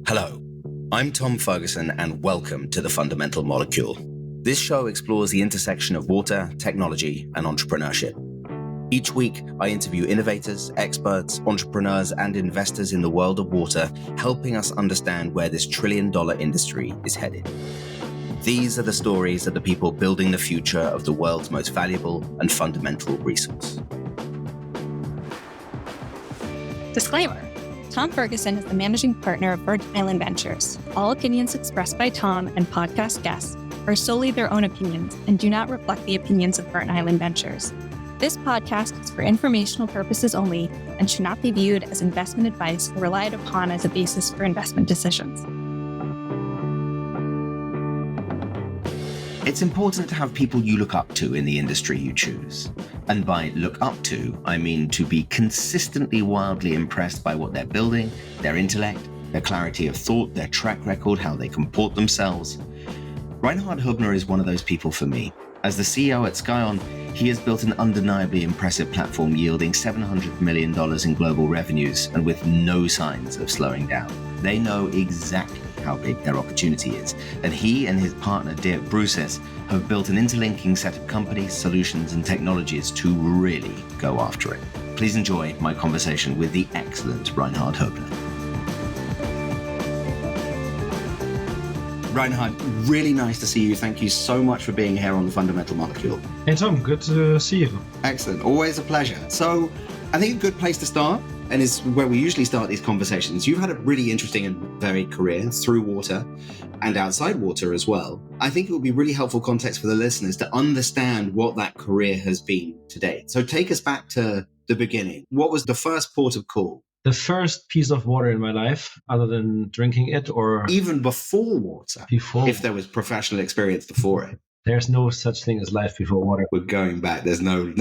Hello, I'm Tom Ferguson and welcome to The Fundamental Molecule. This show explores the intersection of water, technology, and entrepreneurship. Each week, I interview innovators, experts, entrepreneurs, and investors in the world of water, helping us understand where this trillion-dollar industry is headed. These are the stories of the people building the future of the world's most valuable and fundamental resource. Disclaimer. Tom Ferguson is the managing partner of Virgin Island Ventures. All opinions expressed by Tom and podcast guests are solely their own opinions and do not reflect the opinions of Virgin Island Ventures. This podcast is for informational purposes only and should not be viewed as investment advice or relied upon as a basis for investment decisions. It's important to have people you look up to in the industry you choose. And by look up to, I mean to be consistently wildly impressed by what they're building, their intellect, their clarity of thought, their track record, how they comport themselves. Reinhard Hübner is one of those people for me. As the CEO at SKion, he has built an undeniably impressive platform yielding $700 million in global revenues and with no signs of slowing down. They know exactly how big their opportunity is, and he and his partner Dirk Brusis have built an interlinking set of companies, solutions, and technologies to really go after it. Please enjoy my conversation with the excellent Reinhard Hübner. Reinhard, really nice to see you. Thank you so much for being here on The Fundamental Molecule. Hey Tom, good to see you. Excellent, always a pleasure. So I think a good place to start, and is where we usually start these conversations. You've had a really interesting and varied career through water and outside water as well. I think it would be really helpful context for the listeners to understand what that career has been to date. So take us back to the beginning. What was the first port of call? The first piece of water in my life, other than drinking it or... Even before water? If there was professional experience before it. There's no such thing as life before water. We're going back. There's no...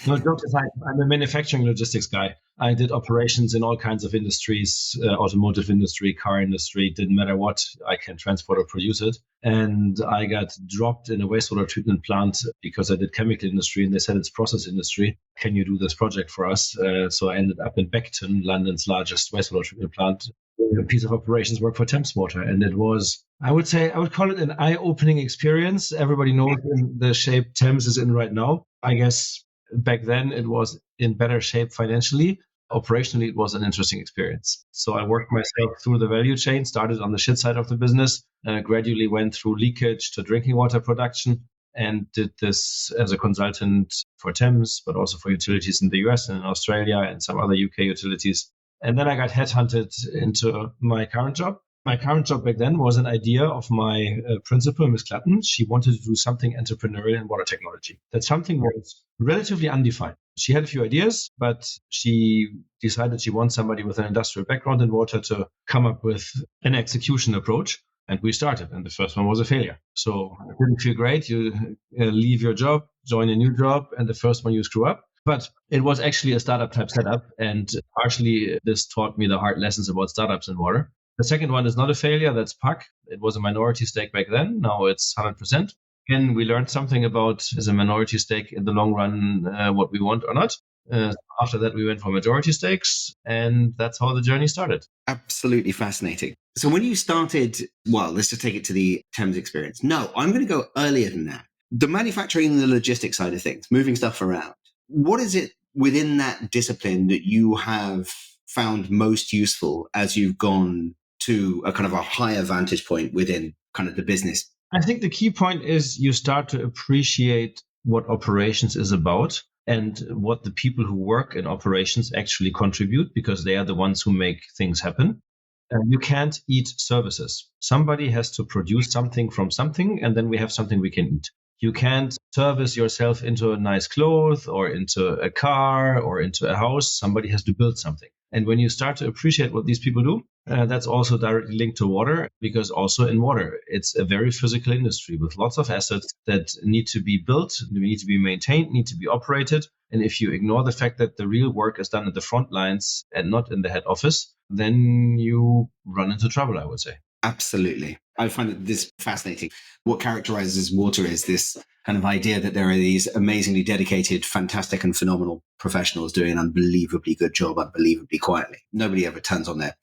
No, jokes aside, I'm a manufacturing logistics guy. I did operations in all kinds of industries, automotive industry, car industry, didn't matter what, I can transport or produce it. And I got dropped in a wastewater treatment plant because I did chemical industry and they said it's process industry. Can you do this project for us? So I ended up in Beckton, London's largest wastewater treatment plant, a piece of operations work for Thames Water. And it was, I would call it an eye-opening experience. Everybody knows in the shape Thames is in right now. I guess back then, it was in better shape financially. Operationally, it was an interesting experience. So I worked myself through the value chain, started on the shit side of the business, gradually went through leakage to drinking water production, and did this as a consultant for Thames, but also for utilities in the US and in Australia and some other UK utilities. And then I got headhunted into my current job. My current job back then was an idea of my principal, Ms. Clatten. She wanted to do something entrepreneurial in water technology. That something was relatively undefined. She had a few ideas, but she decided she wants somebody with an industrial background in water to come up with an execution approach. And we started, and the first one was a failure. So it didn't feel great. You leave your job, join a new job, and the first one you screw up. But it was actually a startup type setup. And partially this taught me the hard lessons about startups in water. The second one is not a failure. That's PAC. It was a minority stake back then. Now it's 100%. Again, we learned something about, as a minority stake in the long run, what we want or not. After that, we went for majority stakes, and that's how the journey started. Absolutely fascinating. So when you started, well, let's just take it to the Thames experience. No, I'm going to go earlier than that. The manufacturing and the logistics side of things, moving stuff around. What is it within that discipline that you have found most useful as you've gone to a kind of a higher vantage point within kind of the business? I think the key point is you start to appreciate what operations is about and what the people who work in operations actually contribute, because they are the ones who make things happen. You can't eat services. Somebody has to produce something from something, and then we have something we can eat. You can't service yourself into a nice clothes or into a car or into a house. Somebody has to build something. And when you start to appreciate what these people do, that's also directly linked to water, because also in water, it's a very physical industry with lots of assets that need to be built, need to be maintained, need to be operated. And if you ignore the fact that the real work is done at the front lines and not in the head office, then you run into trouble, I would say. Absolutely. I find this fascinating. What characterizes water is this kind of idea that there are these amazingly dedicated, fantastic and phenomenal professionals doing an unbelievably good job, unbelievably quietly. Nobody ever turns on their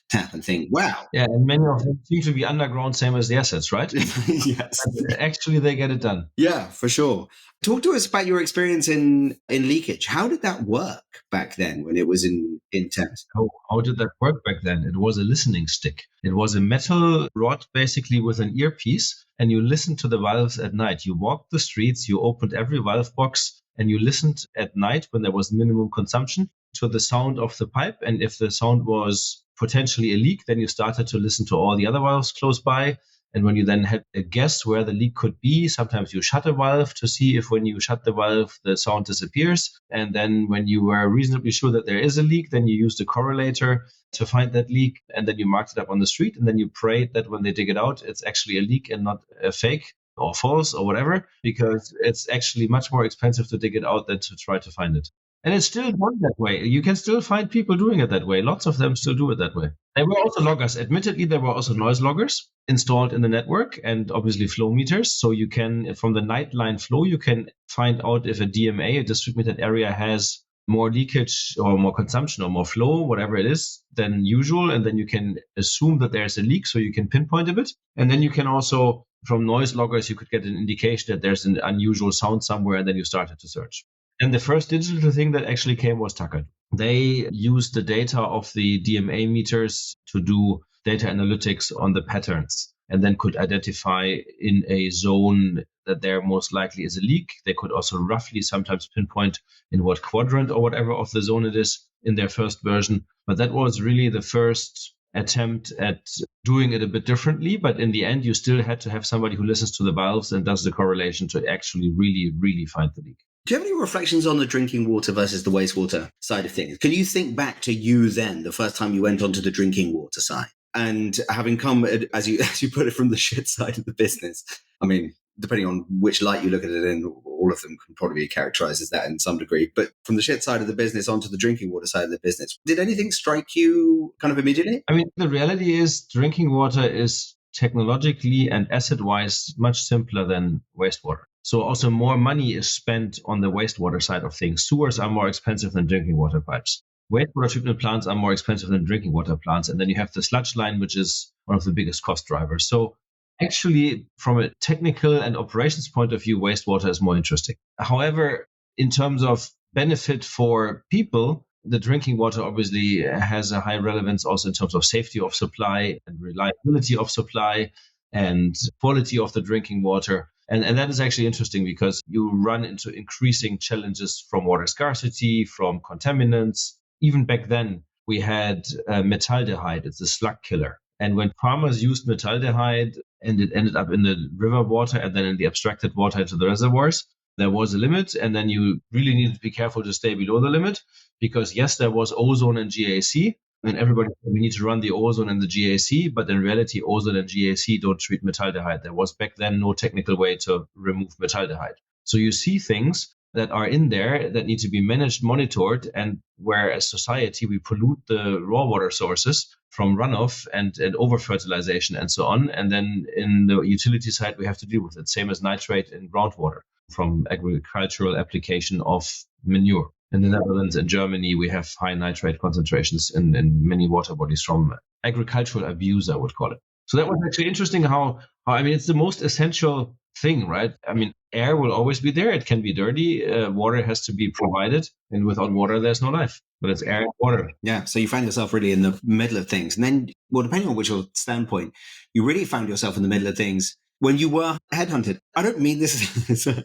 tap and think, wow. Yeah, and many of them seem to be underground, same as the assets, right? Yes. But actually, they get it done. Yeah, for sure. Talk to us about your experience in leakage. How did that work back then when it was in test? How did that work back then? It was a listening stick. It was a metal rod, basically with an earpiece, and you listened to the valves at night. You walked the streets, you opened every valve box, and you listened at night when there was minimum consumption to the sound of the pipe. And if the sound was potentially a leak, then you started to listen to all the other valves close by. And when you then had a guess where the leak could be, sometimes you shut a valve to see if when you shut the valve, the sound disappears. And then when you were reasonably sure that there is a leak, then you used a correlator to find that leak. And then you marked it up on the street. And then you prayed that when they dig it out, it's actually a leak and not a fake or false or whatever, because it's actually much more expensive to dig it out than to try to find it. And it's still done that way. You can still find people doing it that way. Lots of them still do it that way. There were also loggers. Admittedly, there were also noise loggers installed in the network and obviously flow meters. So you can, from the nightline flow, you can find out if a DMA, a distributed area, has more leakage or more consumption or more flow, whatever it is, than usual. And then you can assume that there's a leak, so you can pinpoint a bit. And then you can also, from noise loggers, you could get an indication that there's an unusual sound somewhere, and then you started to search. And the first digital thing that actually came was Tucker. They used the data of the DMA meters to do data analytics on the patterns, and then could identify in a zone that there most likely is a leak. They could also roughly sometimes pinpoint in what quadrant or whatever of the zone it is in their first version. But that was really the first attempt at doing it a bit differently. But in the end, you still had to have somebody who listens to the valves and does the correlation to actually really, really find the leak. Do you have any reflections on the drinking water versus the wastewater side of things? Can you think back to you then, the first time you went onto the drinking water side? And having come, as you put it, from the shit side of the business, I mean, depending on which light you look at it in, all of them can probably be characterized as that in some degree. But from the shit side of the business onto the drinking water side of the business, did anything strike you kind of immediately? I mean, the reality is drinking water is technologically and asset-wise much simpler than wastewater. So also more money is spent on the wastewater side of things. Sewers are more expensive than drinking water pipes. Wastewater treatment plants are more expensive than drinking water plants. And then you have the sludge line, which is one of the biggest cost drivers. So actually, from a technical and operations point of view, wastewater is more interesting. However, in terms of benefit for people, the drinking water obviously has a high relevance also in terms of safety of supply and reliability of supply and quality of the drinking water. And that is actually interesting because you run into increasing challenges from water scarcity, from contaminants. Even back then, we had metaldehyde. It's a slug killer. And when farmers used metaldehyde and it ended up in the river water and then in the abstracted water into the reservoirs, there was a limit. And then you really needed to be careful to stay below the limit because, yes, there was ozone and GAC. And everybody said we need to run the ozone and the GAC, but in reality, ozone and GAC don't treat metaldehyde. There was back then no technical way to remove metaldehyde. So you see things that are in there that need to be managed, monitored, and where as society we pollute the raw water sources from runoff and over-fertilization and so on. And then in the utility side, we have to deal with it. Same as nitrate in groundwater from agricultural application of manure. In the Netherlands and Germany, we have high nitrate concentrations in many water bodies from agricultural abuse, I would call it. So that was actually interesting how I mean, it's the most essential thing, right? I mean, air will always be there. It can be dirty. Water has to be provided. And without water, there's no life. But it's air and water. Yeah. So you found yourself really in the middle of things. And then, well, depending on which standpoint, you really found yourself in the middle of things when you were headhunted. I don't mean this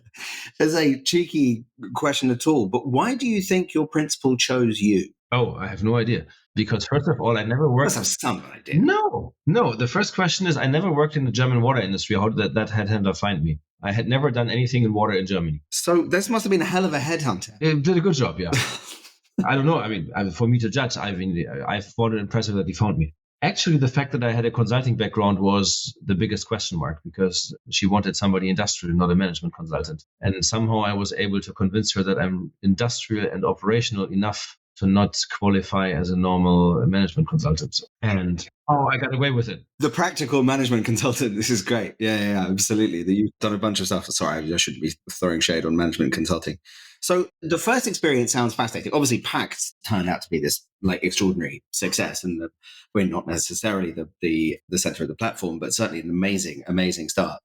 as a cheeky question at all, but why do you think your principal chose you? Oh, I have no idea. Because first of all, I never worked. You must have some idea. No. The first question is, I never worked in the German water industry. How did that headhunter find me? I had never done anything in water in Germany. So this must have been a hell of a headhunter. It did a good job, yeah. I don't know. I mean, for me to judge, I found it impressive that he found me. Actually, the fact that I had a consulting background was the biggest question mark because she wanted somebody industrial, not a management consultant. And somehow I was able to convince her that I'm industrial and operational enough to not qualify as a normal management consultant. And I got away with it. The practical management consultant. This is great. Yeah, absolutely. You've done a bunch of stuff. Sorry, I shouldn't be throwing shade on management consulting. So the first experience sounds fascinating. Obviously, PACT turned out to be this extraordinary success, and we're not necessarily the center of the platform, but certainly an amazing start.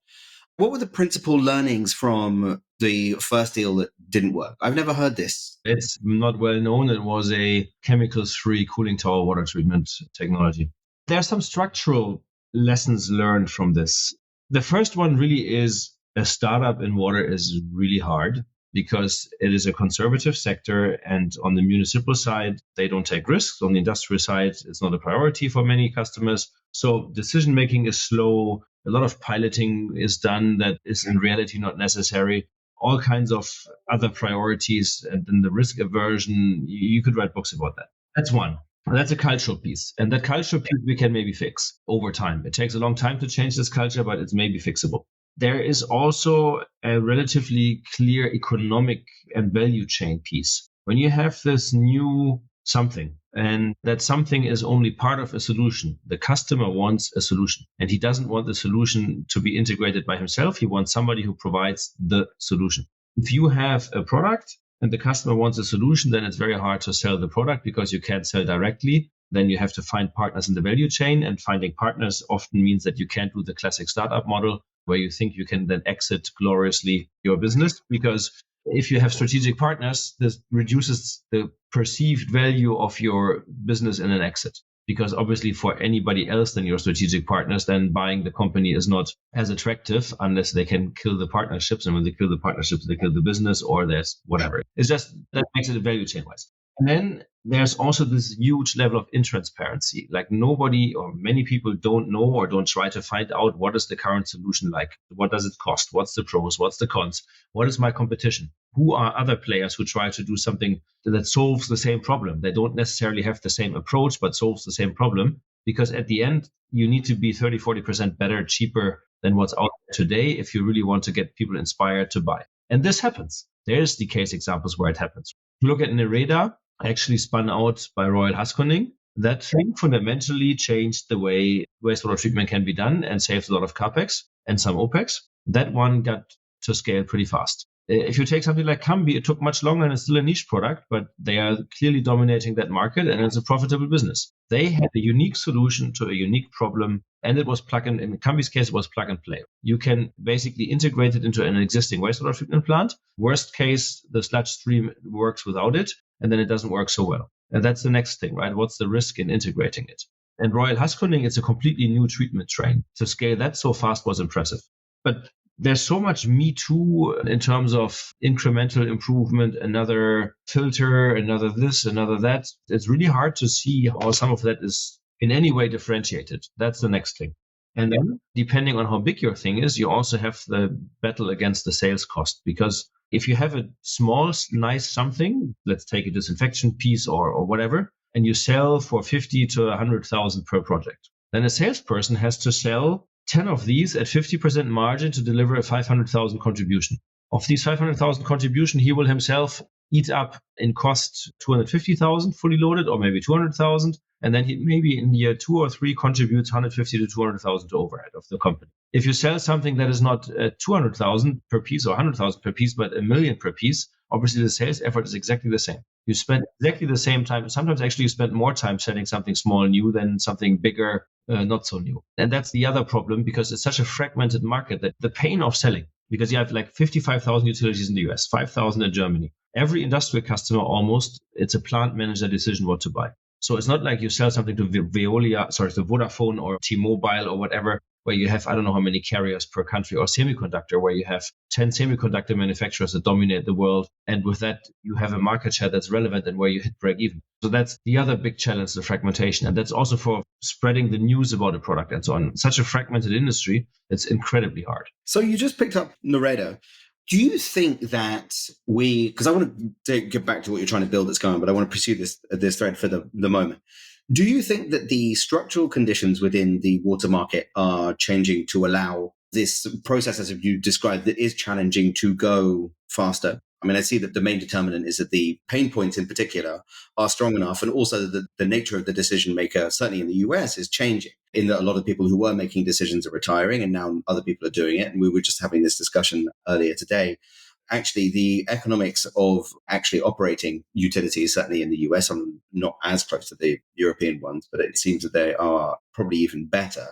What were the principal learnings from the first deal that didn't work? I've never heard this. It's not well known. It was a chemicals-free cooling tower water treatment technology. There are some structural lessons learned from this. The first one really is a startup in water is really hard because it is a conservative sector. And on the municipal side, they don't take risks. On the industrial side, it's not a priority for many customers. So decision-making is slow. A lot of piloting is done that is in reality not necessary. All kinds of other priorities, and then the risk aversion. You could write books about that. That's one. That's a cultural piece. And that cultural piece we can maybe fix over time. It takes a long time to change this culture, but it's maybe fixable. There is also a relatively clear economic and value chain piece. When you have this new something, and that something is only part of a solution, the customer wants a solution. And he doesn't want the solution to be integrated by himself. He wants somebody who provides the solution. If you have a product and the customer wants a solution, then it's very hard to sell the product because you can't sell directly. Then you have to find partners in the value chain, and finding partners often means that you can't do the classic startup model where you think you can then exit gloriously your business, because if you have strategic partners, this reduces the perceived value of your business in an exit. Because obviously for anybody else than your strategic partners, then buying the company is not as attractive unless they can kill the partnerships. And when they kill the partnerships, they kill the business, or there's whatever. It's just that makes it a value chain wise. And then there's also this huge level of intransparency. Like nobody or many people don't know or don't try to find out what is the current solution like. What does it cost? What's the pros? What's the cons? What is my competition? Who are other players who try to do something that solves the same problem? They don't necessarily have the same approach, but solves the same problem. Because at the end, you need to be 30, 40% better, cheaper than what's out there today if you really want to get people inspired to buy. And this happens. There's the case examples where it happens. Look at Nereda, actually spun out by Royal Haskoning. That thing fundamentally changed the way wastewater treatment can be done and saved a lot of CapEx and some OpEx. That one got to scale pretty fast. If you take something like Cambi, it took much longer and it's still a niche product, but they are clearly dominating that market and it's a profitable business. They had a unique solution to a unique problem, and it was in Cambi's case, it was plug and play. You can basically integrate it into an existing wastewater treatment plant. Worst case, the sludge stream works without it, and then it doesn't work so well. And that's the next thing, right? What's the risk in integrating it? And Royal Haskoning, it's a completely new treatment train. To scale that so fast was impressive. But there's so much me too in terms of incremental improvement, another filter, another this, another that. It's really hard to see how some of that is in any way differentiated. That's the next thing. And then depending on how big your thing is, you also have the battle against the sales cost. Because if you have a small, nice something, let's take a disinfection piece or whatever, and you sell for 50 to 100,000 per project, then a salesperson has to sell 10 of these at 50% margin to deliver a 500,000 contribution. Of these 500,000 contribution, he will himself eat up in cost 250,000 fully loaded, or maybe 200,000. And then he maybe in year 2 or 3 contributes 150 to 200,000 to overhead of the company. If you sell something that is not 200,000 per piece or 100,000 per piece, but 1 million per piece, obviously the sales effort is exactly the same. You spend exactly the same time. Sometimes actually you spend more time selling something small new than something bigger, not so new. And that's the other problem, because it's such a fragmented market that the pain of selling, because you have like 55,000 utilities in the US, 5,000 in Germany. Every industrial customer almost, it's a plant manager decision what to buy. So it's not like you sell something to Vodafone or T-Mobile or whatever, where you have, I don't know how many carriers per country, or semiconductor, where you have 10 semiconductor manufacturers that dominate the world. And with that, you have a market share that's relevant and where you hit break even. So that's the other big challenge, the fragmentation. And that's also for spreading the news about a product and so on. Such a fragmented industry, it's incredibly hard. So you just picked up Nereda. Do you think that because I want to get back to what you're trying to build that's going, but I want to pursue this thread for the moment. Do you think that the structural conditions within the water market are changing to allow this process, as you described, that is challenging to go faster? I mean, I see that the main determinant is that the pain points in particular are strong enough. And also the nature of the decision maker, certainly in the US, is changing in that a lot of people who were making decisions are retiring and now other people are doing it. And we were just having this discussion earlier today. Actually, the economics of actually operating utilities, certainly in the US, I'm not as close to the European ones, but it seems that they are probably even better.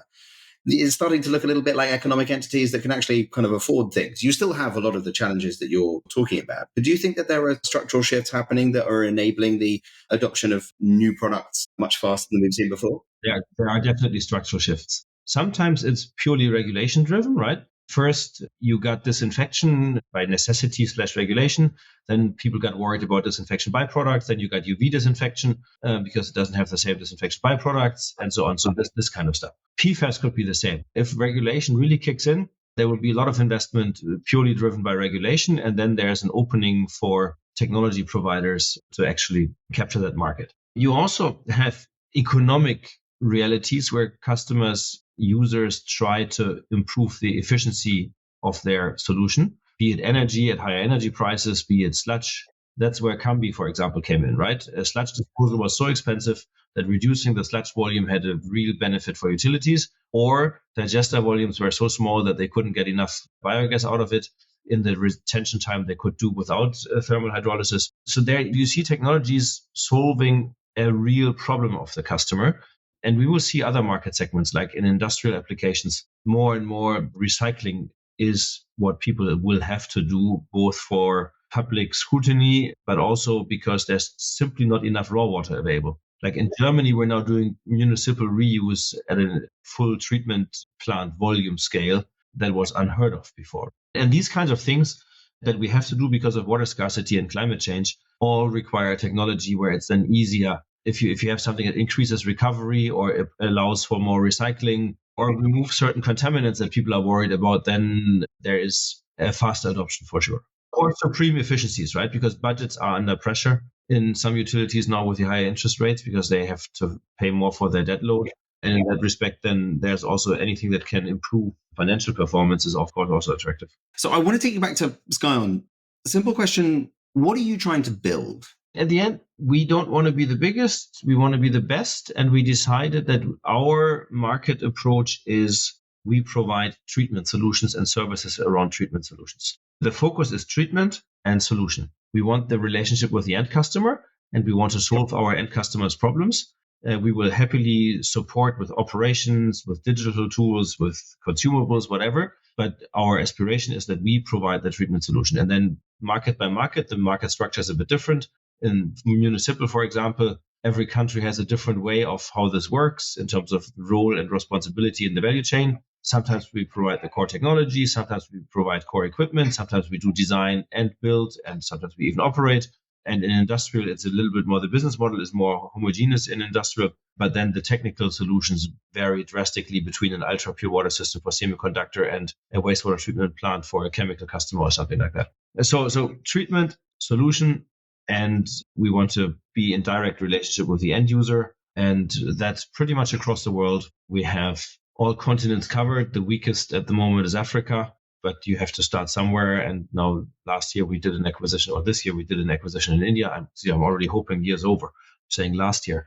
It's starting to look a little bit like economic entities that can actually kind of afford things. You still have a lot of the challenges that you're talking about, but do you think that there are structural shifts happening that are enabling the adoption of new products much faster than we've seen before? There are definitely structural shifts. Sometimes it's purely regulation driven, right? First, you got disinfection by necessity / regulation. Then people got worried about disinfection byproducts. Then you got UV disinfection because it doesn't have the same disinfection byproducts and so on. So this kind of stuff. PFAS could be the same. If regulation really kicks in, there will be a lot of investment purely driven by regulation. And then there's an opening for technology providers to actually capture that market. You also have economic realities where customers, users try to improve the efficiency of their solution, be it energy at higher energy prices, be it sludge. That's where Cambi, for example, came in, right? Sludge disposal was so expensive that reducing the sludge volume had a real benefit for utilities, or digester volumes were so small that they couldn't get enough biogas out of it in the retention time they could do without thermal hydrolysis. So there you see technologies solving a real problem of the customer. And we will see other market segments, like in industrial applications, more and more recycling is what people will have to do, both for public scrutiny, but also because there's simply not enough raw water available. Like in Germany, we're now doing municipal reuse at a full treatment plant volume scale that was unheard of before. And these kinds of things that we have to do because of water scarcity and climate change all require technology where it's then easier. If you have something that increases recovery or it allows for more recycling or remove certain contaminants that people are worried about, then there is a faster adoption for sure. Or supreme efficiencies, right? Because budgets are under pressure in some utilities now with the higher interest rates because they have to pay more for their debt load. And in that respect, then there's also anything that can improve financial performance is, of course, also attractive. So I want to take you back to SKion. Simple question, what are you trying to build? At the end, we don't want to be the biggest. We want to be the best. And we decided that our market approach is we provide treatment solutions and services around treatment solutions. The focus is treatment and solution. We want the relationship with the end customer and we want to solve our end customers' problems. We will happily support with operations, with digital tools, with consumables, whatever. But our aspiration is that we provide the treatment solution. And then market by market, the market structure is a bit different. In municipal, for example, every country has a different way of how this works in terms of role and responsibility in the value chain. Sometimes we provide the core technology, sometimes we provide core equipment, sometimes we do design and build, and sometimes we even operate. And in industrial, it's a little bit more, the business model is more homogeneous in industrial, but then the technical solutions vary drastically between an ultra pure water system for semiconductor and a wastewater treatment plant for a chemical customer or something like that. So treatment, solution, and we want to be in direct relationship with the end user. And that's pretty much across the world. We have all continents covered. The weakest at the moment is Africa, but you have to start somewhere. And now last year we did an acquisition, or this year we did an acquisition in India. I'm already hoping year's over. I'm saying last year.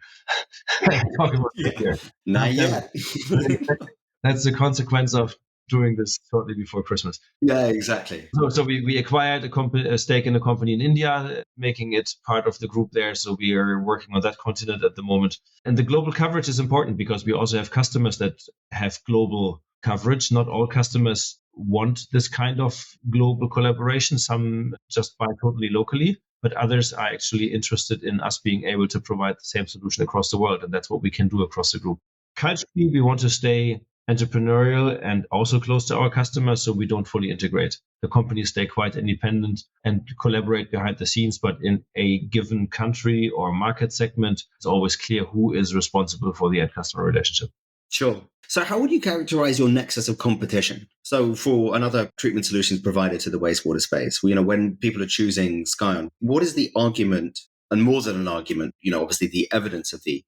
Talking about this year. Not yet. That's the consequence of doing this shortly before Christmas. Yeah, exactly. So we acquired a stake in a company in India, making it part of the group there. So we are working on that continent at the moment. And the global coverage is important because we also have customers that have global coverage. Not all customers want this kind of global collaboration. Some just buy totally locally, but others are actually interested in us being able to provide the same solution across the world. And that's what we can do across the group. Culturally, we want to stay entrepreneurial and also close to our customers, so we don't fully integrate. The companies stay quite independent and collaborate behind the scenes, but in a given country or market segment, it's always clear who is responsible for the end customer relationship. Sure. So how would you characterize your nexus of competition? So for another treatment solutions provider to the wastewater space, when people are choosing SKion, what is the argument, and more than an argument, obviously the evidence of the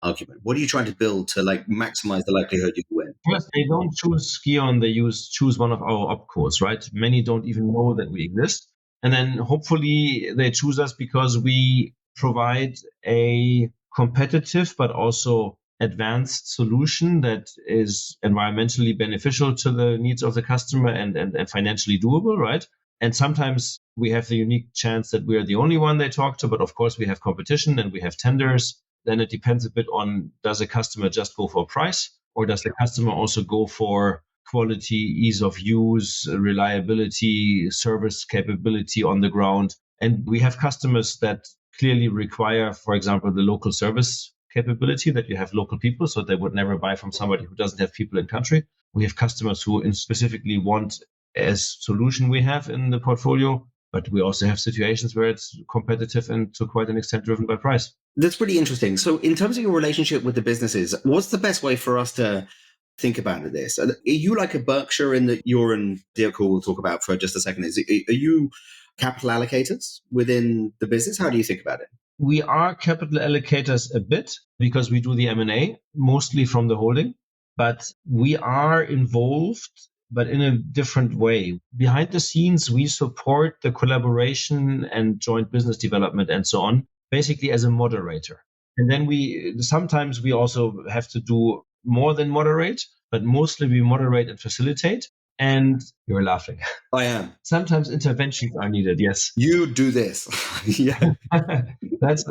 argument? What are you trying to build to maximize the likelihood you win? First, they don't choose SKion, they choose one of our opcos, right? Many don't even know that we exist. And then hopefully they choose us because we provide a competitive but also advanced solution that is environmentally beneficial to the needs of the customer and financially doable, right? And sometimes we have the unique chance that we are the only one they talk to, but of course we have competition and we have tenders. Then it depends a bit on, does a customer just go for price, or does the customer also go for quality, ease of use, reliability, service capability on the ground? And we have customers that clearly require, for example, the local service capability, that you have local people, so they would never buy from somebody who doesn't have people in country. We have customers who specifically want as solution we have in the portfolio, but we also have situations where it's competitive and to quite an extent driven by price. That's pretty interesting. So in terms of your relationship with the businesses, what's the best way for us to think about this? Are you like a Berkshire in that you're and Dirk will talk about for just a second? Are you capital allocators within the business? How do you think about it? We are capital allocators a bit because we do the M&A mostly from the holding, but we are involved, but in a different way. Behind the scenes, we support the collaboration and joint business development and so on, basically as a moderator. And then sometimes we also have to do more than moderate, but mostly we moderate and facilitate. And you're laughing. I am. Sometimes interventions are needed, yes. You do this. Yeah. That's,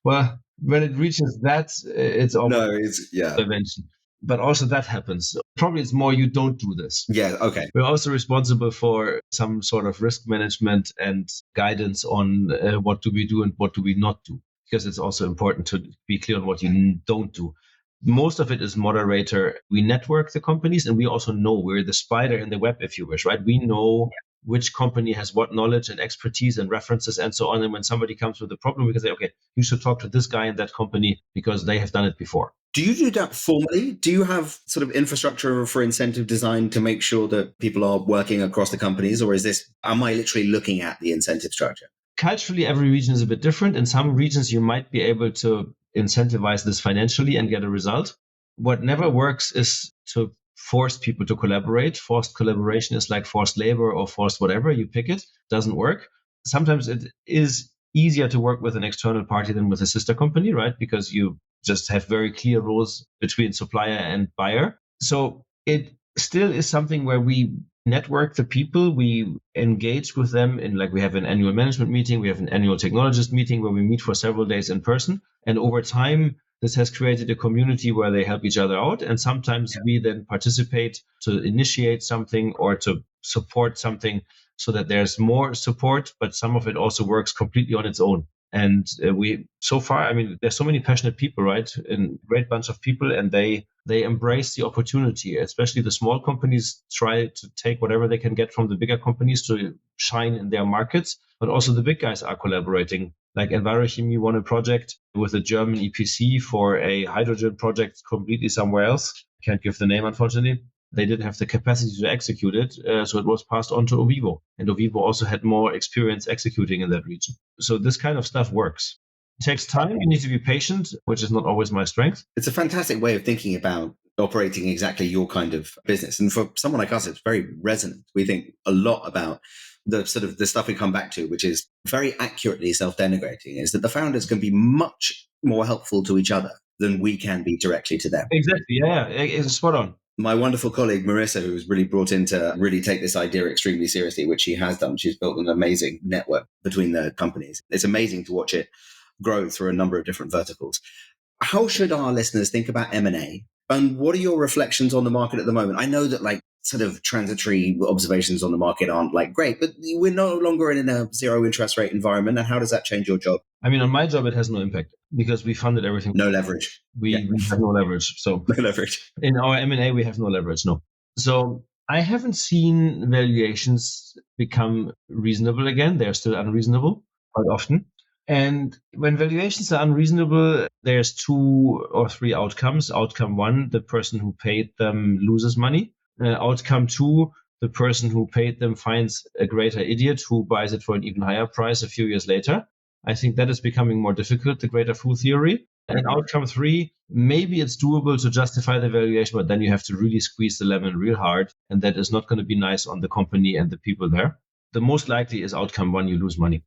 well, when it reaches that, it's almost intervention. But also that happens. Probably it's more you don't do this. Yeah, okay. We're also responsible for some sort of risk management and guidance on what do we do and what do we not do, because it's also important to be clear on what you don't do. Most of it is moderator. We network the companies, and we also know we're the spider in the web, if you wish, right? We know which company has what knowledge and expertise and references and so on. And when somebody comes with a problem, we can say, okay, you should talk to this guy in that company because they have done it before. Do you do that formally? Do you have sort of infrastructure for incentive design to make sure that people are working across the companies? Or am I literally looking at the incentive structure? Culturally, every region is a bit different. In some regions, you might be able to incentivize this financially and get a result. What never works is to force people to collaborate. Forced collaboration is like forced labor or forced whatever. You pick it. Doesn't work. Sometimes it is easier to work with an external party than with a sister company, right? Because you just have very clear rules between supplier and buyer. So it still is something where we network the people, we engage with them in, like, we have an annual management meeting, we have an annual technologist meeting where we meet for several days in person. And over time, this has created a community where they help each other out. And sometimes we then participate to initiate something or to support something so that there's more support, but some of it also works completely on its own. And there's so many passionate people, right? And great bunch of people, and they embrace the opportunity. Especially the small companies try to take whatever they can get from the bigger companies to shine in their markets. But also the big guys are collaborating. Like Envirochemie won a project with a German EPC for a hydrogen project completely somewhere else. Can't give the name, unfortunately. They didn't have the capacity to execute it, so it was passed on to Ovivo. And Ovivo also had more experience executing in that region. So this kind of stuff works. It takes time. You need to be patient, which is not always my strength. It's a fantastic way of thinking about operating exactly your kind of business. And for someone like us, it's very resonant. We think a lot about the sort of the stuff we come back to, which is very accurately self-denigrating, is that the founders can be much more helpful to each other than we can be directly to them. Exactly. Yeah, it's spot on. My wonderful colleague, Marissa, who was really brought in to really take this idea extremely seriously, which she has done. She's built an amazing network between the companies. It's amazing to watch it grow through a number of different verticals. How should our listeners think about M&A? And what are your reflections on the market at the moment? I know that sort of transitory observations on the market aren't great, but we're no longer in a zero interest rate environment. And how does that change your job? I mean, on my job, it has no impact because we funded everything. No leverage. We have no leverage. So no leverage. In our M&A, we have no leverage. No. So I haven't seen valuations become reasonable again. They're still unreasonable quite often. And when valuations are unreasonable, there's 2 or 3 outcomes. Outcome 1, the person who paid them loses money. Outcome 2, the person who paid them finds a greater idiot who buys it for an even higher price a few years later. I think that is becoming more difficult, the greater fool theory. And outcome 3, maybe it's doable to justify the valuation, but then you have to really squeeze the lemon real hard. And that is not going to be nice on the company and the people there. the most likely is outcome one, you lose money.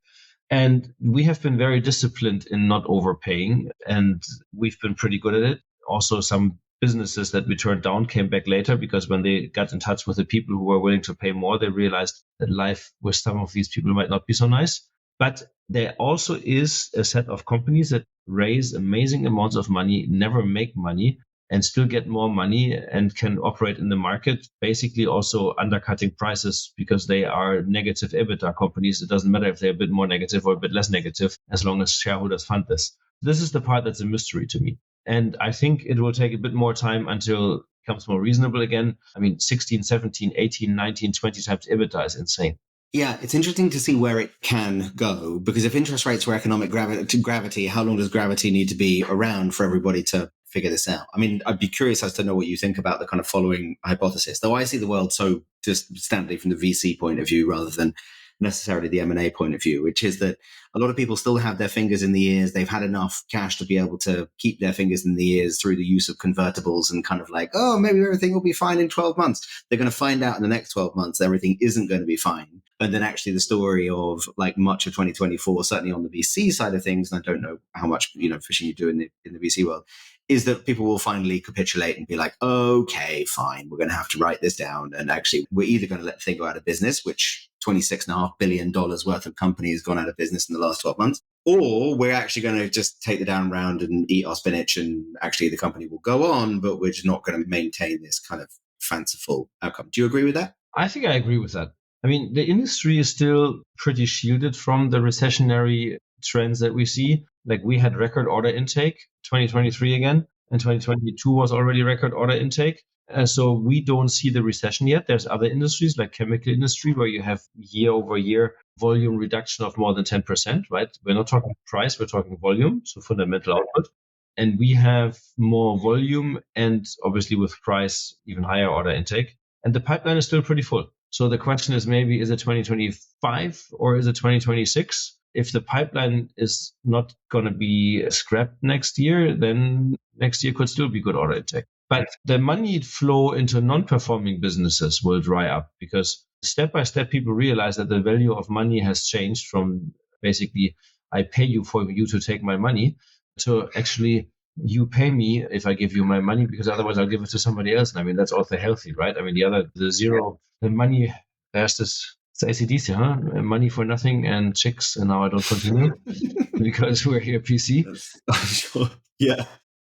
And we have been very disciplined in not overpaying, and we've been pretty good at it. Also, some businesses that we turned down came back later because when they got in touch with the people who were willing to pay more, they realized that life with some of these people might not be so nice. But there also is a set of companies that raise amazing amounts of money, never make money, and still get more money and can operate in the market, basically also undercutting prices because they are negative EBITDA companies. It doesn't matter if they're a bit more negative or a bit less negative, as long as shareholders fund this. This is the part that's a mystery to me. And I think it will take a bit more time until it becomes more reasonable again. I mean, 16, 17, 18, 19, 20 times EBITDA is insane. Yeah, it's interesting to see where it can go, because if interest rates were economic gravity, how long does gravity need to be around for everybody to figure this out? I mean, I'd be curious as to know what you think about the kind of following hypothesis, though I see the world so just standardly from the VC point of view rather than necessarily the M&A point of view, which is that a lot of people still have their fingers in the ears. They've had enough cash to be able to keep their fingers in the ears through the use of convertibles and kind of like, oh, maybe everything will be fine in 12 months. They're going to find out in the next 12 months everything isn't going to be fine. And then actually the story of like much of 2024, certainly on the VC side of things, and I don't know how much, fishing you do in the VC world, is that people will finally capitulate and be like, okay, fine, we're going to have to write this down. And actually, we're either going to let the thing go out of business, which $26.5 billion worth of companies gone out of business in the last 12 months, or we're actually going to just take the down round and eat our spinach, and actually the company will go on, but we're just not going to maintain this kind of fanciful outcome. Do you agree with that? I think I agree with that. I mean, the industry is still pretty shielded from the recessionary trends that we see. Like we had record order intake 2023 again, and 2022 was already record order intake. So we don't see the recession yet. There's other industries like chemical industry where you have year over year volume reduction of more than 10%, right? We're not talking price, we're talking volume, so fundamental output. And we have more volume and obviously with price, even higher order intake. And the pipeline is still pretty full. So the question is maybe, is it 2025 or is it 2026? If the pipeline is not going to be scrapped next year, then next year could still be good order intake. But the money flow into non-performing businesses will dry up because step by step, people realize that the value of money has changed from basically, I pay you for you to take my money, to actually, you pay me if I give you my money, because otherwise I'll give it to somebody else. And I mean, that's also healthy, right? I mean, the money, there's this, it's AC/DC, huh? Money for nothing and chicks. And now I don't continue because we're here PC. Sure. Yeah.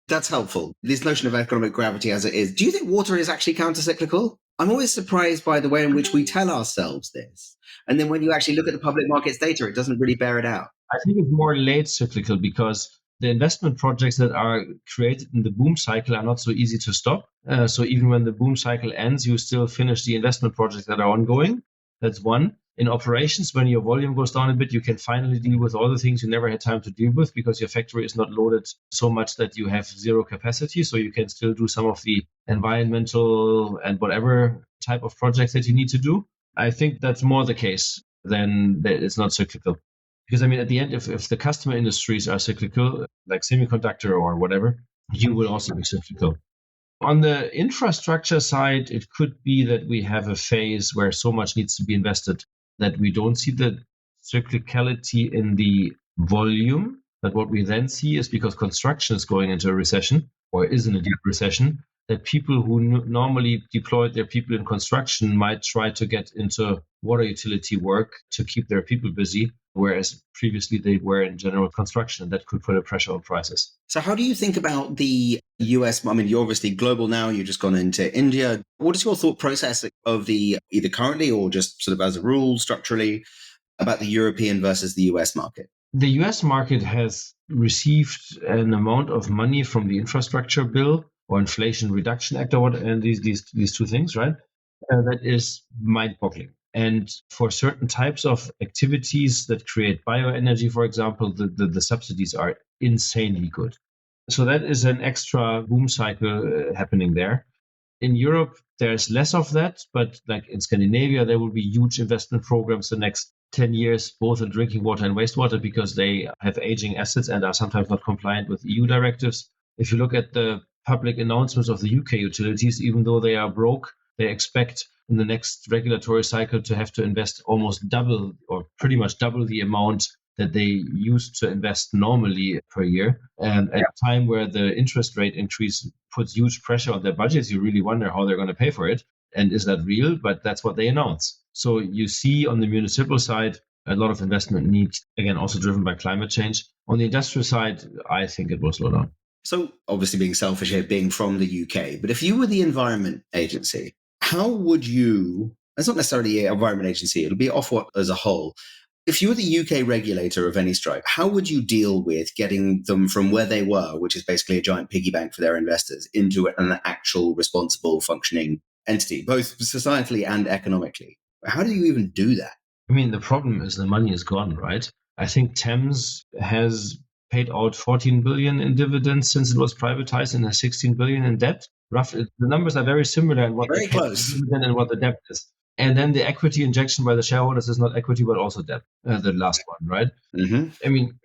That's helpful. This notion of economic gravity as it is. Do you think water is actually countercyclical? I'm always surprised by the way in which we tell ourselves this. And then when you actually look at the public markets data, it doesn't really bear it out. I think it's more late cyclical because the investment projects that are created in the boom cycle are not so easy to stop. So even when the boom cycle ends, you still finish the investment projects that are ongoing. That's one. In operations, when your volume goes down a bit, you can finally deal with all the things you never had time to deal with because your factory is not loaded so much that you have zero capacity. So you can still do some of the environmental and whatever type of projects that you need to do. I think that's more the case than that it's not cyclical. Because I mean, at the end, if the customer industries are cyclical, like semiconductor or whatever, you will also be cyclical. On the infrastructure side, it could be that we have a phase where so much needs to be invested that we don't see the cyclicality in the volume. But what we then see is because construction is going into a recession or is in a deep recession, that people who normally deployed their people in construction might try to get into water utility work to keep their people busy, whereas previously they were in general construction, and that could put a pressure on prices. So how do you think about the US? I mean, you're obviously global now, you've just gone into India. What is your thought process of the, either currently or just sort of as a rule structurally, about the European versus the US market? The US market has received an amount of money from the infrastructure bill or Inflation Reduction Act or what, and these two things, right? That is mind-boggling. And for certain types of activities that create bioenergy, for example, the subsidies are insanely good. So that is an extra boom cycle happening there. In Europe, there's less of that, but like in Scandinavia, there will be huge investment programs the next 10 years, both in drinking water and wastewater, because they have aging assets and are sometimes not compliant with EU directives. If you look at the public announcements of the UK utilities, even though they are broke, They expect in the next regulatory cycle to have to invest almost double or pretty much double the amount that they used to invest normally per year. And at a time where the interest rate increase puts huge pressure on their budgets, you really wonder how they're going to pay for it. And is that real? But that's what they announce. So you see on the municipal side, a lot of investment needs, again, also driven by climate change. On the industrial side, I think it will slow down. So obviously being selfish here, being from the UK, but if you were the Environment Agency, how would you, it's not necessarily an Environment Agency, it'll be Ofwat as a whole. If you were the UK regulator of any stripe, how would you deal with getting them from where they were, which is basically a giant piggy bank for their investors, into an actual responsible functioning entity, both societally and economically? How do you even do that? I mean, the problem is the money is gone, right? I think Thames has paid out 14 billion in dividends since it was privatized and has 16 billion in debt. Roughly, the numbers are very similar in what very close dividend and what the debt is. And then the equity injection by the shareholders is not equity, but also debt, the last one, right? Mm-hmm. I mean,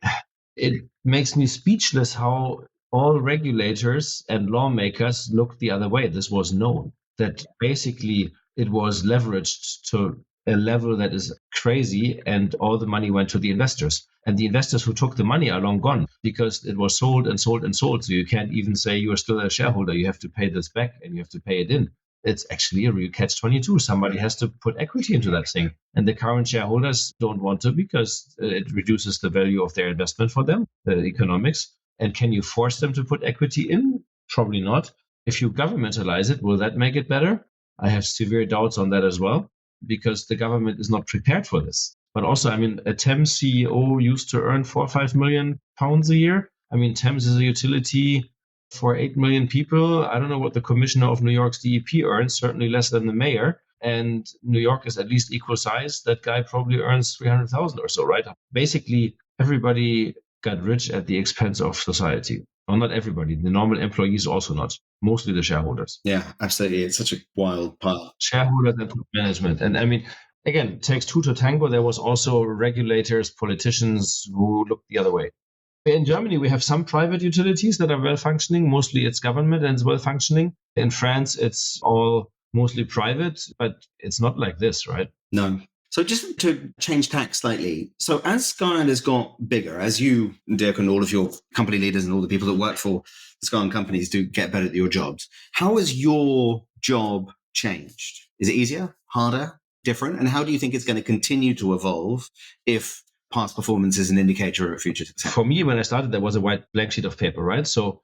it makes me speechless how all regulators and lawmakers look the other way. This was known, that basically it was leveraged to a level that is crazy, and all the money went to the investors. And the investors who took the money are long gone because it was sold and sold and sold. So you can't even say you are still a shareholder. You have to pay this back and you have to pay it in. It's actually a real catch-22. Somebody has to put equity into that thing. And the current shareholders don't want to because it reduces the value of their investment for them, the economics. And can you force them to put equity in? Probably not. If you governmentalize it, will that make it better? I have severe doubts on that as well, because the government is not prepared for this. But also, I mean, a Thames CEO used to earn 4 or 5 million pounds a year. I mean, Thames is a utility for 8 million people. I don't know what the commissioner of New York's DEP earns, certainly less than the mayor. And New York is at least equal size. That guy probably earns 300,000 or so, right? Basically, everybody got rich at the expense of society. Well, not everybody. The normal employees also not. Mostly the shareholders. Yeah, absolutely. It's such a wild part. Shareholders and top management. And I mean, again, it takes two to tango. There was also regulators, politicians who looked the other way. In Germany, we have some private utilities that are well functioning. Mostly it's government and it's well functioning. In France, it's all mostly private, but it's not like this, right? No. So just to change tack slightly. So as SKion has got bigger, as you, Dirk, and all of your company leaders and all the people that work for the SKion companies do get better at your jobs, how has your job changed? Is it easier, harder, different? And how do you think it's going to continue to evolve if past performance is an indicator of future success? For me, when I started, there was a white blank sheet of paper, right? So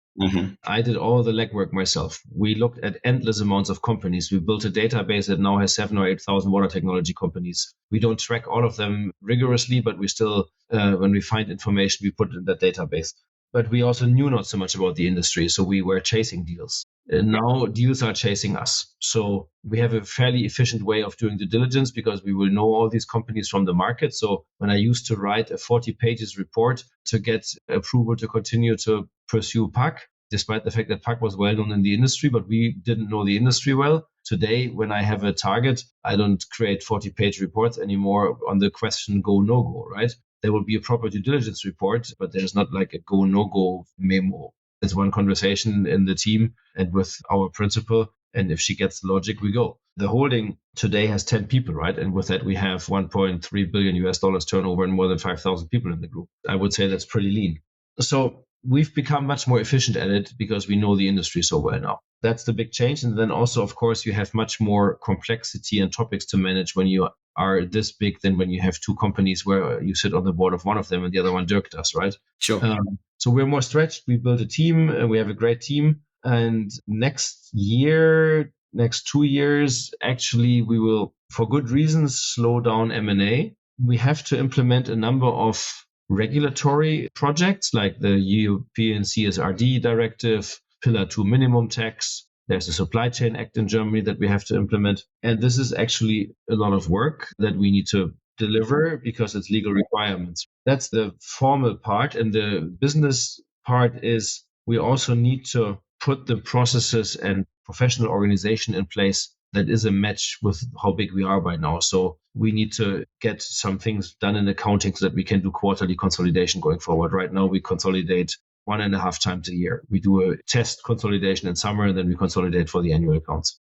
I did all the legwork myself. We looked at endless amounts of companies. We built a database that now has 7,000 or 8,000 water technology companies. We don't track all of them rigorously, but we still, when we find information, we put it in that database. But we also knew not so much about the industry, so we were chasing deals. And now deals are chasing us. So we have a fairly efficient way of doing due diligence because we will know all these companies from the market. So when I used to write a 40 pages report to get approval to continue to pursue PAC, despite the fact that PAC was well known in the industry, but we didn't know the industry well. Today, when I have a target, I don't create 40-page reports anymore on the question go, no go, right? There will be a proper due diligence report, but there's not like a go, no go memo. It's one conversation in the team and with our principal. And if she gets the logic, we go. The holding today has 10 people, right? And with that, we have $1.3 billion US turnover and more than 5,000 people in the group. I would say that's pretty lean. So we've become much more efficient at it because we know the industry so well now. That's the big change. And then also, of course, you have much more complexity and topics to manage when you are this big than when you have two companies where you sit on the board of one of them and the other one Dirk does, right? Sure. So we're more stretched. We built a team and we have a great team. And next 2 years, actually, we will, for good reasons, slow down M&A. We have to implement a number of regulatory projects like the European CSRD directive, Pillar 2 minimum tax. There's a supply chain act in Germany that we have to implement. And this is actually a lot of work that we need to deliver because it's legal requirements. That's the formal part. And the business part is we also need to put the processes and professional organization in place that is a match with how big we are by now. So we need to get some things done in accounting so that we can do quarterly consolidation going forward. Right now, we consolidate 1.5 times a year. We do a test consolidation in summer, and then we consolidate for the annual accounts.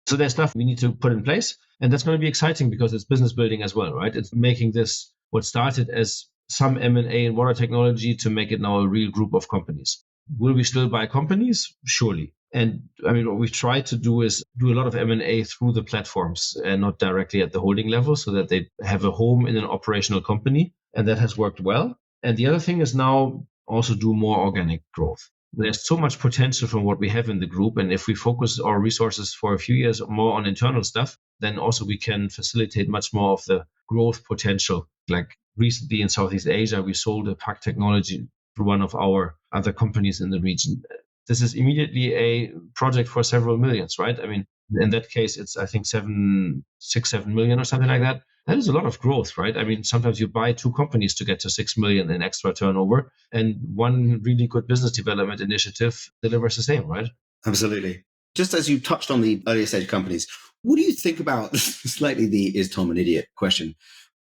So there's stuff we need to put in place. And that's going to be exciting because it's business building as well, right? It's making this what started as some M&A in water technology to make it now a real group of companies. Will we still buy companies? Surely. And I mean, what we've tried to do is do a lot of M&A through the platforms and not directly at the holding level so that they have a home in an operational company. And that has worked well. And the other thing is now also do more organic growth. There's so much potential from what we have in the group. And if we focus our resources for a few years more on internal stuff, then also we can facilitate much more of the growth potential. Like recently in Southeast Asia, we sold a pack technology to one of our other companies in the region. This is immediately a project for several millions, right? I mean, in that case, it's, I think, 7 million or something like that. That is a lot of growth, right? I mean, sometimes you buy two companies to get to 6 million in extra turnover, and one really good business development initiative delivers the same, right? Absolutely. Just as you touched on the earlier stage companies, what do you think about, slightly the is Tom an idiot question,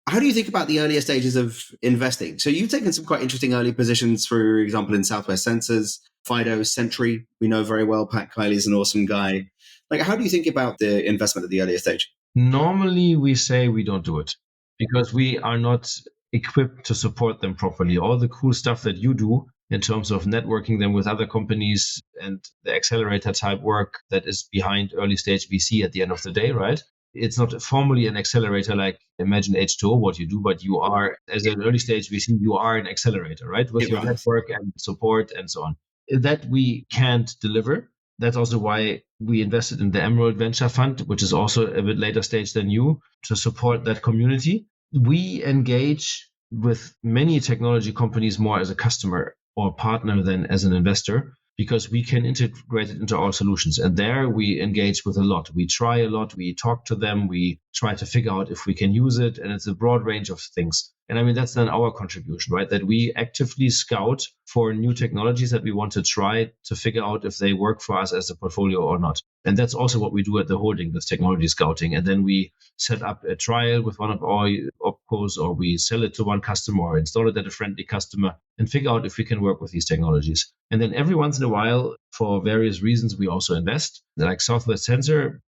how do you think about the earlier stages of investing? So you've taken some quite interesting early positions, for example, in Southwest Sensors, FIDO, Sentry. We know very well Pat Kiley's an awesome guy. Like, how do you think about the investment at the earlier stage? Normally, we say we don't do it because we are not equipped to support them properly. All the cool stuff that you do in terms of networking them with other companies and the accelerator type work that is behind early stage VC at the end of the day, right? It's not formally an accelerator like Imagine H2O, what you do, but you are, as an early stage VC, you are an accelerator, right? With your network and support and so on. That we can't deliver. That's also why we invested in the Emerald Venture Fund, which is also a bit later stage than you, to support that community. We engage with many technology companies more as a customer or partner than as an investor, because we can integrate it into our solutions. And there we engage with a lot. We try a lot. We talk to them. We try to figure out if we can use it. And it's a broad range of things. And I mean, that's then our contribution, right? That we actively scout for new technologies that we want to try to figure out if they work for us as a portfolio or not. And that's also what we do at the holding, this technology scouting. And then we set up a trial with one of our opcos, or we sell it to one customer or install it at a friendly customer and figure out if we can work with these technologies. And then every once in a while, for various reasons, we also invest. Like Southwest Sensor,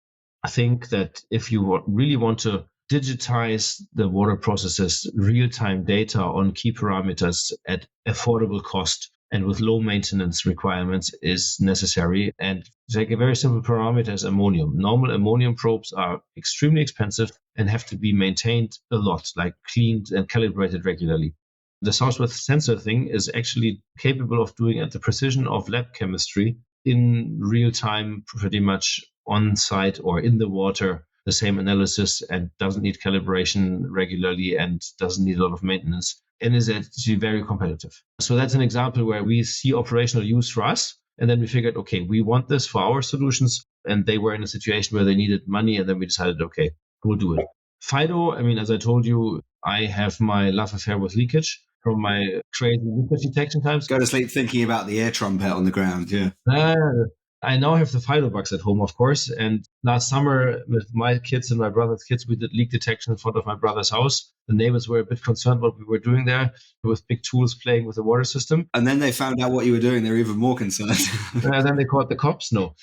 I think that if you really want to digitize the water processes, real-time data on key parameters at affordable cost and with low maintenance requirements is necessary. And take a very simple parameter as ammonium. Normal ammonium probes are extremely expensive and have to be maintained a lot, like cleaned and calibrated regularly. The Southwest Sensor thing is actually capable of doing at the precision of lab chemistry in real time, pretty much on site or in the water, the same analysis, and doesn't need calibration regularly and doesn't need a lot of maintenance, and is actually very competitive. So that's an example where we see operational use for us. And then we figured, okay, we want this for our solutions. And they were in a situation where they needed money. And then we decided, okay, we'll do it. FIDO, I mean, as I told you, I have my love affair with leakage from my crazy leakage detection times. Go to sleep thinking about the air trumpet on the ground, yeah. I now have the FIDO bugs at home, of course. And last summer, with my kids and my brother's kids, we did leak detection in front of my brother's house. The neighbors were a bit concerned what we were doing there with big tools playing with the water system. And then they found out what you were doing. They were even more concerned. And then they called the cops. No.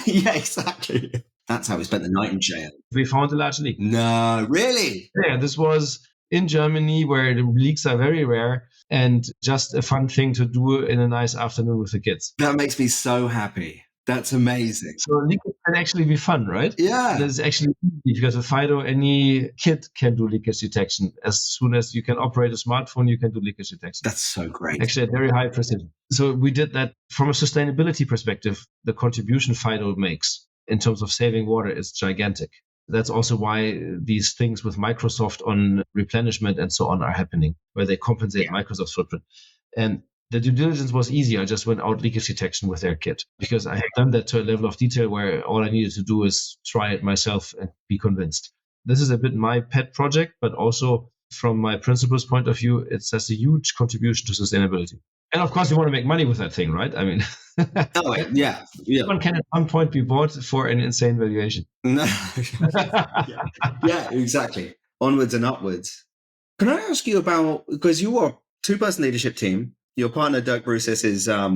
Yeah, exactly. That's how we spent the night in jail. We found a large leak. No, really? Yeah, this was in Germany, where the leaks are very rare, and just a fun thing to do in a nice afternoon with the kids. That makes me so happy. That's amazing. So leakage can actually be fun, right? Yeah. It's actually easy because with FIDO, any kid can do leakage detection. As soon as you can operate a smartphone, you can do leakage detection. That's so great. Actually, at very high precision. So we did that from a sustainability perspective. The contribution FIDO makes in terms of saving water is gigantic. That's also why these things with Microsoft on replenishment and so on are happening, where they compensate Microsoft's footprint. And the due diligence was easy. I just went out leakage detection with their kit because I had done that to a level of detail where all I needed to do is try it myself and be convinced. This is a bit my pet project, but also from my principal's point of view, it has a huge contribution to sustainability. And of course, you want to make money with that thing, right? I mean, yeah. One can at some point be bought for an insane valuation. No. Yeah, exactly. Onwards and upwards. Can I ask you about, because you are a two-person leadership team, your partner, Dirk Brusis, is a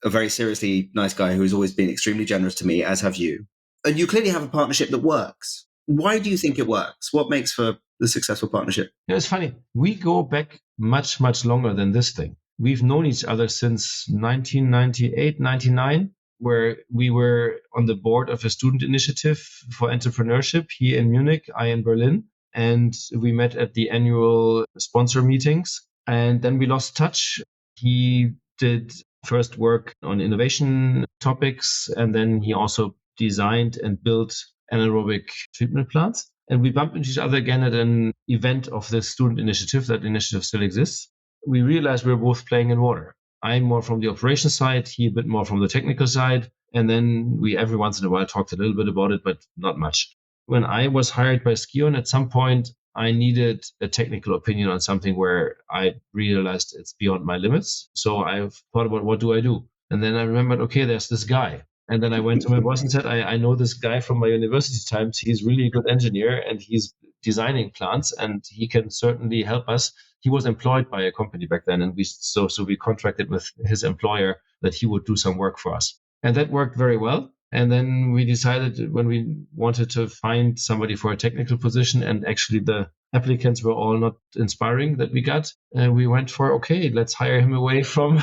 very seriously nice guy who has always been extremely generous to me, as have you. And you clearly have a partnership that works. Why do you think it works? What makes for the successful partnership? It's funny. We go back much, much longer than this thing. We've known each other since 1998, 99, where we were on the board of a student initiative for entrepreneurship here in Munich, I in Berlin. And we met at the annual sponsor meetings. And then we lost touch. He did first work on innovation topics, and then he also designed and built anaerobic treatment plants. And we bumped into each other again at an event of the student initiative. That initiative still exists. We realized we were both playing in water. I'm more from the operations side, he a bit more from the technical side. And then we every once in a while talked a little bit about it, but not much. When I was hired by SKion, at some point, I needed a technical opinion on something where I realized it's beyond my limits. So I thought about what do I do? And then I remembered, okay, there's this guy. And then I went to my boss and said, I know this guy from my university times. He's really a good engineer and he's designing plants and he can certainly help us. He was employed by a company back then. And so we contracted with his employer that he would do some work for us. And that worked very well. And then we decided when we wanted to find somebody for a technical position, and actually the applicants were all not inspiring that we got, we went for, okay, let's hire him away from,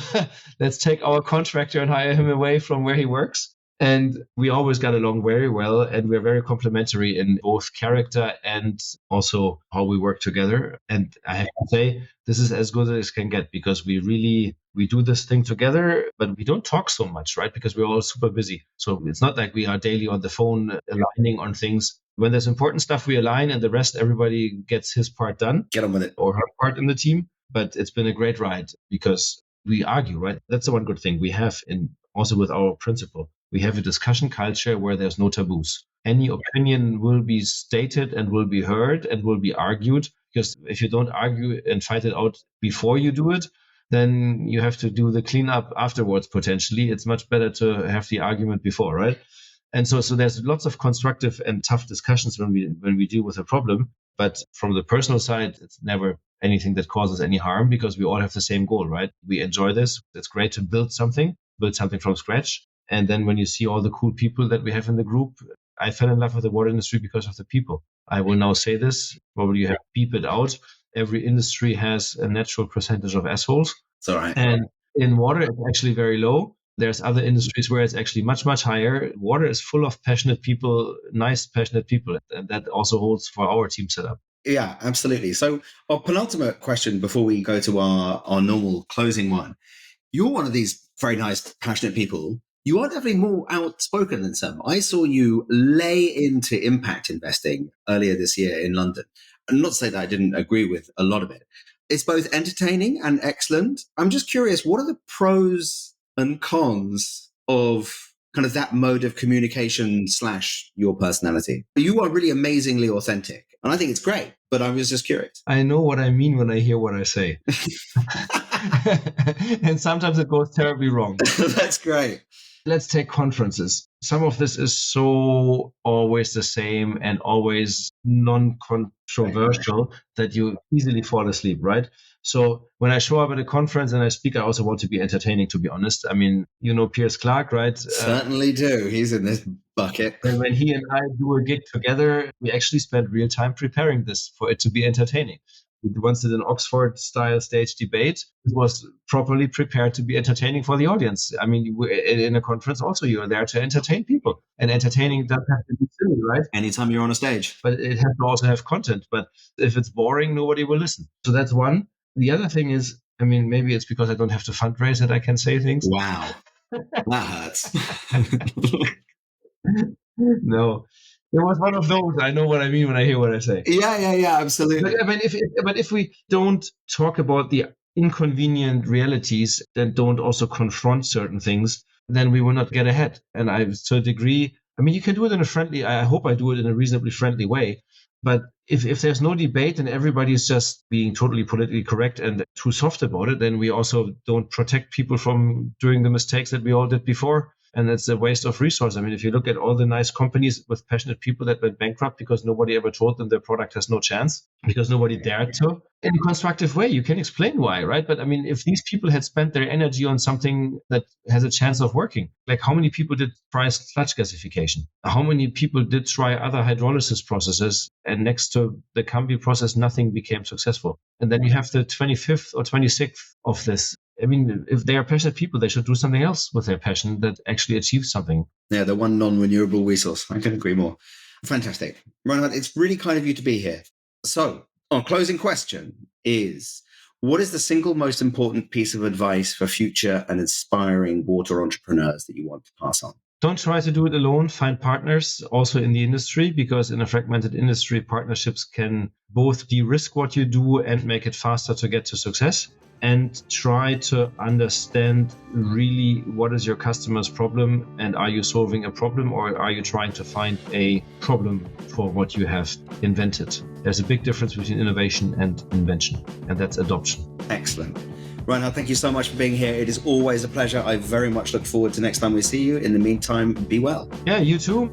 let's take our contractor and hire him away from where he works. And we always got along very well, and we're very complementary in both character and also how we work together. And I have to say, this is as good as it can get because we do this thing together, but we don't talk so much, right? Because we're all super busy. So it's not like we are daily on the phone aligning on things. When there's important stuff, we align, and the rest, everybody gets his part done. Get on with it. Or her part in the team. But it's been a great ride because we argue, right? That's the one good thing we have also with our principle. We have a discussion culture where there's no taboos. Any opinion will be stated and will be heard and will be argued, because if you don't argue and fight it out before you do it, then you have to do the cleanup afterwards, potentially. It's much better to have the argument before, right? And so there's lots of constructive and tough discussions when we deal with a problem. But from the personal side, it's never anything that causes any harm because we all have the same goal, right? We enjoy this. It's great to build something from scratch. And then when you see all the cool people that we have in the group, I fell in love with the water industry because of the people. I will now say this, probably you have to beep it out. Every industry has a natural percentage of assholes. It's all right. And in water, it's actually very low. There's other industries where it's actually much, much higher. Water is full of passionate people, nice, passionate people. And that also holds for our team setup. Yeah, absolutely. So our penultimate question before we go to our normal closing one. You're one of these very nice, passionate people. You are definitely more outspoken than some. I saw you lay into impact investing earlier this year in London. And not to say that I didn't agree with a lot of it. It's both entertaining and excellent. I'm just curious, what are the pros and cons of kind of that mode of communication / your personality? You are really amazingly authentic. And I think it's great, but I was just curious. I know what I mean when I hear what I say. And sometimes it goes terribly wrong. That's great. Let's take conferences. Some of this is so always the same and always non-controversial that you easily fall asleep, right? So when I show up at a conference and I speak, I also want to be entertaining, to be honest. I mean, you know Piers Clark, right? Certainly do. He's in this bucket. And when he and I do a gig together, we actually spend real time preparing this for it to be entertaining. We once did an Oxford-style stage debate. It was properly prepared to be entertaining for the audience. I mean, in a conference also, you're there to entertain people. And entertaining doesn't have to be silly, right? Anytime you're on a stage. But it has to also have content. But if it's boring, nobody will listen. So that's one. The other thing is, I mean, maybe it's because I don't have to fundraise that I can say things. Wow. That hurts. No. It was one of those. I know what I mean when I hear what I say. Yeah, absolutely. But, I mean, if we don't talk about the inconvenient realities that don't also confront certain things, then we will not get ahead. And to a degree, I mean, you can do it in a friendly, I hope I do it in a reasonably friendly way. But if there's no debate and everybody's just being totally politically correct and too soft about it, then we also don't protect people from doing the mistakes that we all did before. And it's a waste of resource. I mean, if you look at all the nice companies with passionate people that went bankrupt because nobody ever told them their product has no chance, because nobody dared to, in a constructive way, you can explain why, right? But I mean, if these people had spent their energy on something that has a chance of working, like how many people did try sludge gasification? How many people did try other hydrolysis processes? And next to the Cambi process, nothing became successful. And then you have the 25th or 26th of this. I mean, if they are passionate people, they should do something else with their passion that actually achieves something. Yeah, the one non-renewable resource. I couldn't agree more. Fantastic. Reinhard, it's really kind of you to be here. So our closing question is, what is the single most important piece of advice for future and inspiring water entrepreneurs that you want to pass on? Don't try to do it alone. Find partners also in the industry, because in a fragmented industry, partnerships can both de-risk what you do and make it faster to get to success. And try to understand really what is your customer's problem, and are you solving a problem, or are you trying to find a problem for what you have invented? There's a big difference between innovation and invention, and that's adoption. Excellent. Reinhard, thank you so much for being here. It is always a pleasure. I very much look forward to next time we see you. In the meantime, be well. Yeah, you too.